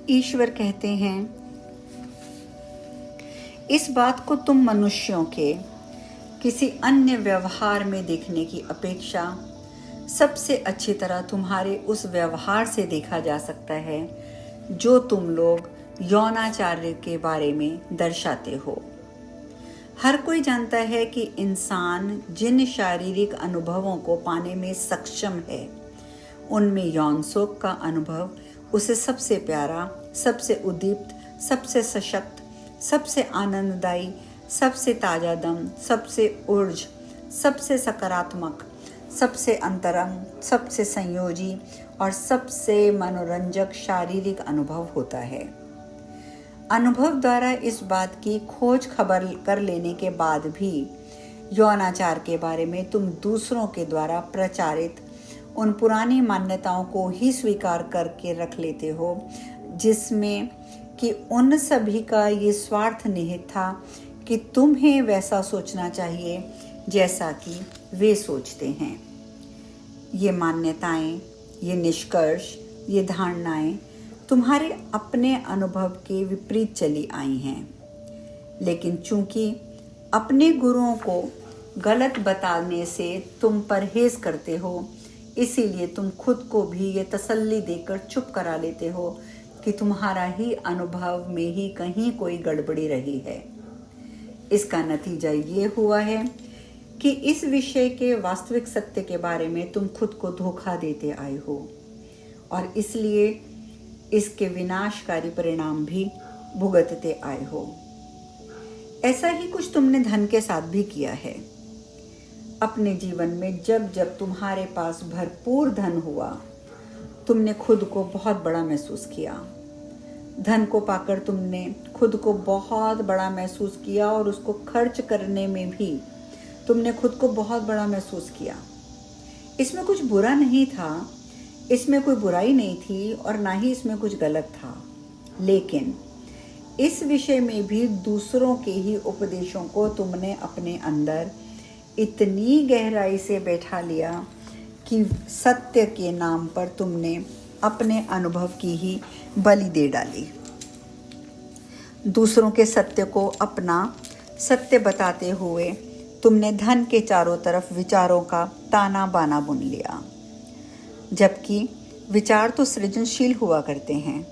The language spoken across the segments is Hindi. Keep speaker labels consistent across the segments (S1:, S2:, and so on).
S1: ईश्वर कहते हैं, इस बात को तुम मनुष्यों के किसी अन्य व्यवहार में देखने की अपेक्षा सबसे अच्छी तरह तुम्हारे उस व्यवहार से देखा जा सकता है जो तुम लोग यौनाचार्य के बारे में दर्शाते हो। हर कोई जानता है कि इंसान जिन शारीरिक अनुभवों को पाने में सक्षम है, उनमें यौन सुख का अनुभव उसे सबसे प्यारा, सबसे उद्दीप्त, सबसे सशक्त, सबसे आनंददायी, सबसे ताजा दम, सबसे ऊर्ज, सबसे सकारात्मक, सबसे अंतरंग, सबसे संयोजी और सबसे मनोरंजक शारीरिक अनुभव होता है। अनुभव द्वारा इस बात की खोज खबर कर लेने के बाद भी यौनाचार के बारे में तुम दूसरों के द्वारा प्रचारित उन पुरानी मान्यताओं को ही स्वीकार करके रख लेते हो जिसमें कि उन सभी का ये स्वार्थ निहित था कि तुम्हें वैसा सोचना चाहिए जैसा कि वे सोचते हैं। ये मान्यताएं, ये निष्कर्ष, ये धारणाएं तुम्हारे अपने अनुभव के विपरीत चली आई हैं, लेकिन चूंकि अपने गुरुओं को गलत बताने से तुम परहेज करते हो, इसीलिए तुम खुद को भी ये तसल्ली देकर चुप करा लेते हो कि तुम्हारा ही अनुभव में ही कहीं कोई गड़बड़ी रही है। इसका नतीजा ये हुआ है कि इस विषय के वास्तविक सत्य के बारे में तुम खुद को धोखा देते आए हो और इसलिए इसके विनाशकारी परिणाम भी भुगतते आए हो। ऐसा ही कुछ तुमने धन के साथ भी किया है। अपने जीवन में जब जब तुम्हारे पास भरपूर धन हुआ, तुमने खुद को बहुत बड़ा महसूस किया। धन को पाकर तुमने खुद को बहुत बड़ा महसूस किया और उसको खर्च करने में भी तुमने खुद को बहुत बड़ा महसूस किया। इसमें कुछ बुरा नहीं था, इसमें कोई बुराई नहीं थी और ना ही इसमें कुछ गलत था, लेकिन इस विषय में भी दूसरों के ही उपदेशों को तुमने अपने अंदर इतनी गहराई से बैठा लिया कि सत्य के नाम पर तुमने अपने अनुभव की ही बलि दे डाली। दूसरों के सत्य को अपना सत्य बताते हुए तुमने धन के चारों तरफ विचारों का ताना बाना बुन लिया, जबकि विचार तो सृजनशील हुआ करते हैं।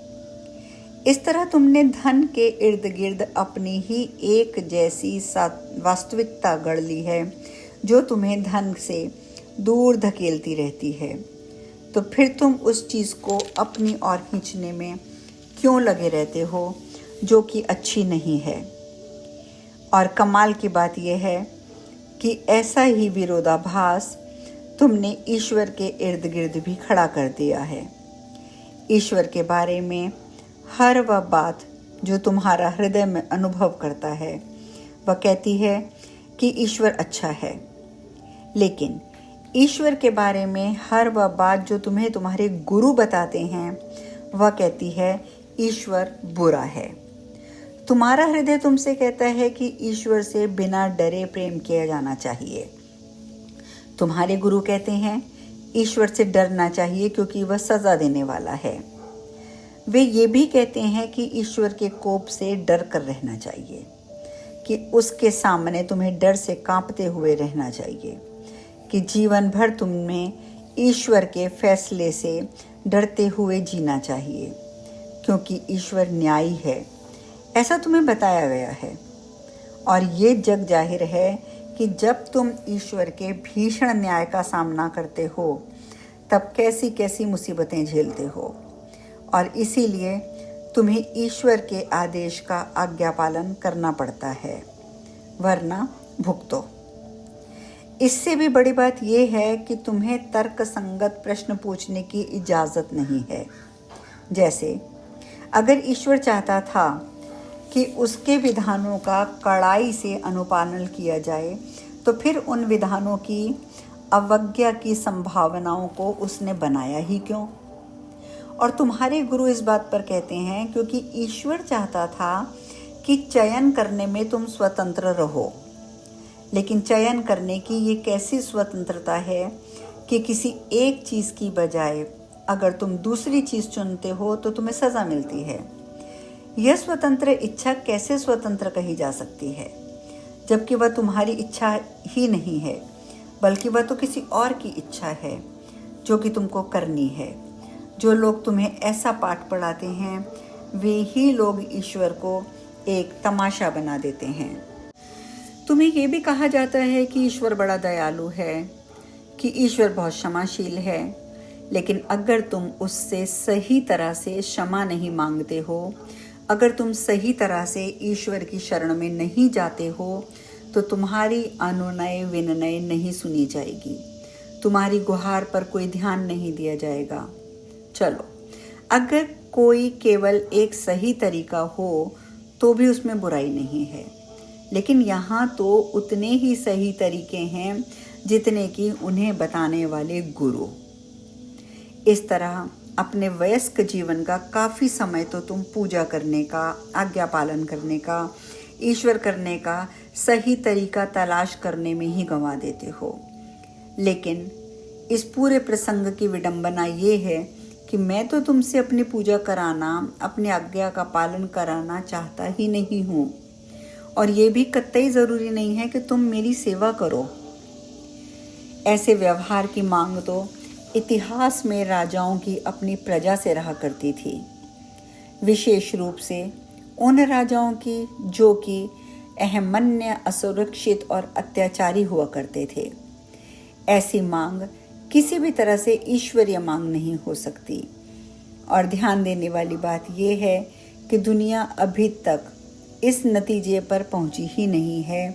S1: इस तरह तुमने धन के इर्द गिर्द अपनी ही एक जैसी वास्तविकता गढ़ ली है जो तुम्हें धन से दूर धकेलती रहती है। तो फिर तुम उस चीज़ को अपनी ओर खींचने में क्यों लगे रहते हो जो कि अच्छी नहीं है। और कमाल की बात यह है कि ऐसा ही विरोधाभास तुमने ईश्वर के इर्द गिर्द भी खड़ा कर दिया है। ईश्वर के बारे में हर वह बात जो तुम्हारा हृदय में अनुभव करता है, वह कहती है कि ईश्वर अच्छा है, लेकिन ईश्वर के बारे में हर वह बात जो तुम्हें तुम्हारे गुरु बताते हैं, वह कहती है ईश्वर बुरा है। तुम्हारा हृदय तुमसे कहता है कि ईश्वर से बिना डरे प्रेम किया जाना चाहिए। तुम्हारे गुरु कहते हैं ईश्वर से डरना चाहिए क्योंकि वह सजा देने वाला है। वे ये भी कहते हैं कि ईश्वर के कोप से डर कर रहना चाहिए, कि उसके सामने तुम्हें डर से कांपते हुए रहना चाहिए, कि जीवन भर तुम्हें ईश्वर के फैसले से डरते हुए जीना चाहिए क्योंकि ईश्वर न्यायी है, ऐसा तुम्हें बताया गया है। और ये जग जाहिर है कि जब तुम ईश्वर के भीषण न्याय का सामना करते हो तब कैसी कैसी मुसीबतें झेलते हो, और इसीलिए तुम्हें ईश्वर के आदेश का आज्ञा पालन करना पड़ता है, वरना भुगतो। इससे भी बड़ी बात यह है कि तुम्हें तर्क संगत प्रश्न पूछने की इजाज़त नहीं है। जैसे अगर ईश्वर चाहता था कि उसके विधानों का कड़ाई से अनुपालन किया जाए, तो फिर उन विधानों की अवज्ञा की संभावनाओं को उसने बनाया ही क्यों। और तुम्हारे गुरु इस बात पर कहते हैं क्योंकि ईश्वर चाहता था कि चयन करने में तुम स्वतंत्र रहो। लेकिन चयन करने की ये कैसी स्वतंत्रता है कि किसी एक चीज़ की बजाय अगर तुम दूसरी चीज चुनते हो तो तुम्हें सजा मिलती है। यह स्वतंत्र इच्छा कैसे स्वतंत्र कही जा सकती है, जबकि वह तुम्हारी इच्छा ही नहीं है, बल्कि वह तो किसी और की इच्छा है जो कि तुमको करनी है। जो लोग तुम्हें ऐसा पाठ पढ़ाते हैं वे ही लोग ईश्वर को एक तमाशा बना देते हैं। तुम्हें ये भी कहा जाता है कि ईश्वर बड़ा दयालु है, कि ईश्वर बहुत क्षमाशील है, लेकिन अगर तुम उससे सही तरह से क्षमा नहीं मांगते हो, अगर तुम सही तरह से ईश्वर की शरण में नहीं जाते हो, तो तुम्हारी अनुनय विनय नहीं सुनी जाएगी, तुम्हारी गुहार पर कोई ध्यान नहीं दिया जाएगा। चलो, अगर कोई केवल एक सही तरीका हो तो भी उसमें बुराई नहीं है, लेकिन यहाँ तो उतने ही सही तरीके हैं जितने कि उन्हें बताने वाले गुरु। इस तरह अपने वयस्क जीवन का काफ़ी समय तो तुम पूजा करने का, आज्ञा पालन करने का, ईश्वर करने का सही तरीका तलाश करने में ही गंवा देते हो। लेकिन इस पूरे प्रसंग की विडंबना ये है कि मैं तो तुमसे अपनी पूजा कराना, अपनी आज्ञा का पालन कराना चाहता ही नहीं हूँ, और ये भी कतई ज़रूरी नहीं है कि तुम मेरी सेवा करो। ऐसे व्यवहार की मांग तो इतिहास में राजाओं की अपनी प्रजा से रहा करती थी, विशेष रूप से उन राजाओं की जो कि अहमन्य, असुरक्षित और अत्याचारी हुआ करते थे। ऐसी मांग किसी भी तरह से ईश्वरीय मांग नहीं हो सकती। और ध्यान देने वाली बात यह है कि दुनिया अभी तक इस नतीजे पर पहुंची ही नहीं है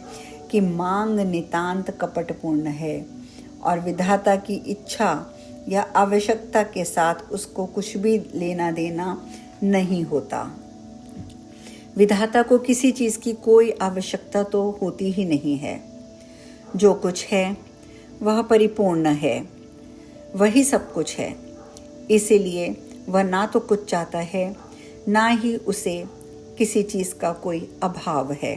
S1: कि मांग नितांत कपटपूर्ण है और विधाता की इच्छा या आवश्यकता के साथ उसको कुछ भी लेना देना नहीं होता। विधाता को किसी चीज़ की कोई आवश्यकता तो होती ही नहीं है। जो कुछ है वह परिपूर्ण है, वही सब कुछ है। इसीलिए वह ना तो कुछ चाहता है, ना ही उसे किसी चीज़ का कोई अभाव है।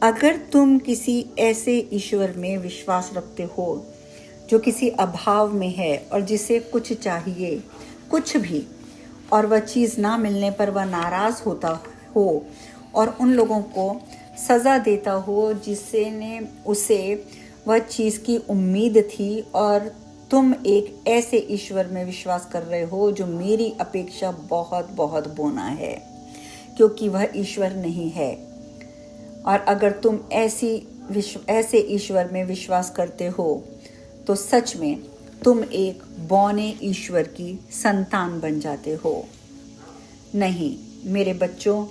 S1: अगर तुम किसी ऐसे ईश्वर में विश्वास रखते हो जो किसी अभाव में है और जिसे कुछ चाहिए, कुछ भी, और वह चीज़ ना मिलने पर वह नाराज़ होता हो और उन लोगों को सज़ा देता हो जिससे ने उसे वह चीज़ की उम्मीद थी, और तुम एक ऐसे ईश्वर में विश्वास कर रहे हो जो मेरी अपेक्षा बहुत बहुत बोना है, क्योंकि वह ईश्वर नहीं है। और अगर तुम ऐसे ईश्वर में विश्वास करते हो तो सच में तुम एक बौने ईश्वर की संतान बन जाते हो। नहीं मेरे बच्चों,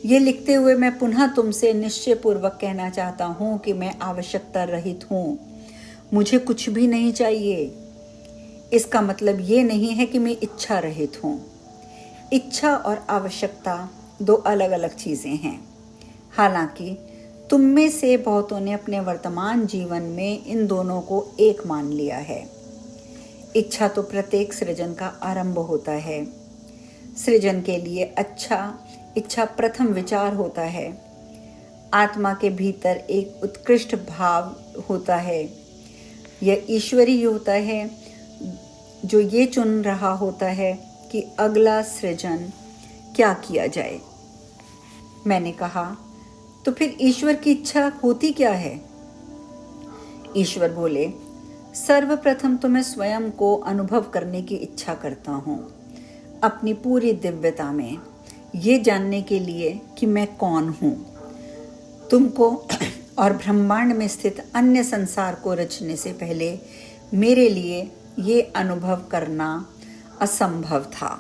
S1: ये लिखते हुए मैं पुनः तुमसे निश्चयपूर्वक कहना चाहता हूँ कि मैं आवश्यकता रहित हूँ, मुझे कुछ भी नहीं चाहिए। इसका मतलब ये नहीं है कि मैं इच्छा रहित हूँ। इच्छा और आवश्यकता दो अलग अलग चीज़ें हैं। हालांकि तुम में से बहुतों ने अपने वर्तमान जीवन में इन दोनों को एक मान लिया है। इच्छा तो प्रत्येक सृजन का आरंभ होता है। सृजन के लिए इच्छा प्रथम विचार होता है। आत्मा के भीतर एक उत्कृष्ट भाव होता है। यह ईश्वरी होता है जो ये चुन रहा होता है कि अगला सृजन क्या किया जाए। मैंने कहा, तो फिर ईश्वर की इच्छा होती क्या है? ईश्वर बोले, सर्वप्रथम तो मैं स्वयं को अनुभव करने की इच्छा करता हूँ, अपनी पूरी दिव्यता में, ये जानने के लिए कि मैं कौन हूँ। तुमको और ब्रह्मांड में स्थित अन्य संसार को रचने से पहले मेरे लिए ये अनुभव करना असंभव था।